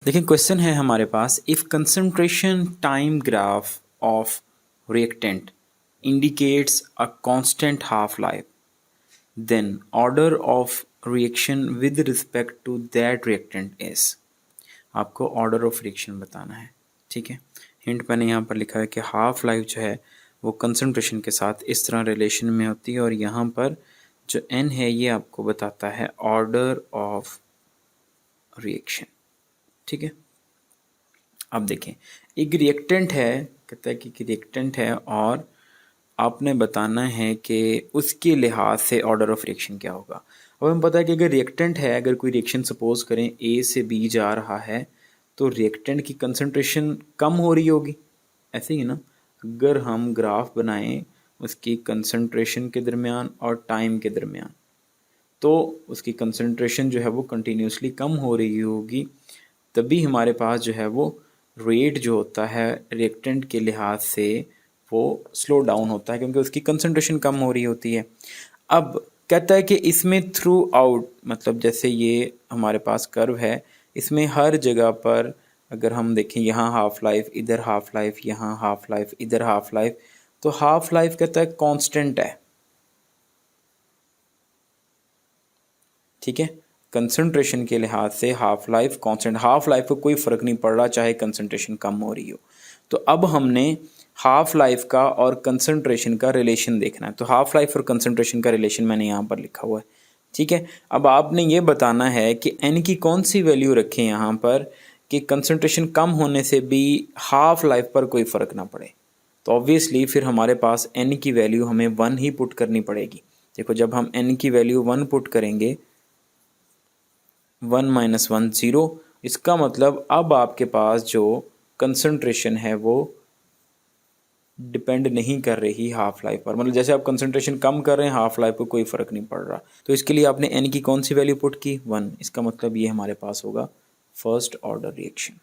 देखिए क्वेश्चन है हमारे पास, if concentration time graph of reactant indicates a constant half life, then order of reaction with respect to that reactant is. आपको order of reaction बताना है, ठीक है। हिंट मैंने यहाँ पर लिखा है कि हाफ लाइफ जो है वो कंसंट्रेशन के साथ इस तरह रिलेशन में होती है, और यहाँ पर जो n है ये आपको बताता है ऑर्डर ऑफ रिएक्शन, ठीक है। अब देखें, एक रिएक्टेंट है, कहता है कि रिएक्टेंट है और आपने बताना है कि उसके लिहाज से ऑर्डर ऑफ रिएक्शन क्या होगा। अब हमें पता है कि अगर रिएक्टेंट है, अगर कोई रिएक्शन सपोज करें ए से बी जा रहा है, तो रिएक्टेंट की कंसंट्रेशन कम हो रही होगी, ऐसे ही ना। अगर हम ग्राफ बनाएं उसकी कंसंट्रेशन के दरमियान और टाइम के दरमियान, तो उसकी कंसंट्रेशन जो है वो कंटिन्यूसली कम हो रही होगी, तभी हमारे पास जो है वो रेट जो होता है रिएक्टेंट के लिहाज से वो स्लो डाउन होता है, क्योंकि उसकी कंसंट्रेशन कम हो रही होती है। अब कहता है कि इसमें थ्रू आउट, मतलब जैसे ये हमारे पास कर्व है, इसमें हर जगह पर अगर हम देखें, यहाँ हाफ लाइफ, इधर हाफ लाइफ, यहाँ हाफ लाइफ, इधर हाफ लाइफ, तो हाफ लाइफ कहता है कांस्टेंट है, ठीक है। कंसंट्रेशन के लिहाज से half life constant, half life को कोई फ़र्क नहीं पड़ रहा चाहे कंसंट्रेशन कम हो रही हो। तो अब हमने हाफ लाइफ का और कंसंट्रेशन का रिलेशन देखना है, तो हाफ लाइफ और कंसंट्रेशन का रिलेशन मैंने यहाँ पर लिखा हुआ है, ठीक है। अब आपने ये बताना है कि n की कौन सी वैल्यू रखें यहाँ पर कि कंसंट्रेशन कम होने से भी हाफ लाइफ पर कोई फ़र्क ना पड़े। तो ऑब्वियसली फिर हमारे पास n की वैल्यू हमें 1 ही पुट करनी पड़ेगी। देखो, जब हम n की वैल्यू 1 पुट करेंगे, 1 - 1 0, इसका मतलब अब आपके पास जो कंसंट्रेशन है वो डिपेंड नहीं कर रही हाफ लाइफ पर, मतलब जैसे आप कंसंट्रेशन कम कर रहे हैं हाफ लाइफ को कोई फ़र्क नहीं पड़ रहा। तो इसके लिए आपने n की कौन सी वैल्यू पुट की, 1, इसका मतलब ये हमारे पास होगा फर्स्ट ऑर्डर रिएक्शन।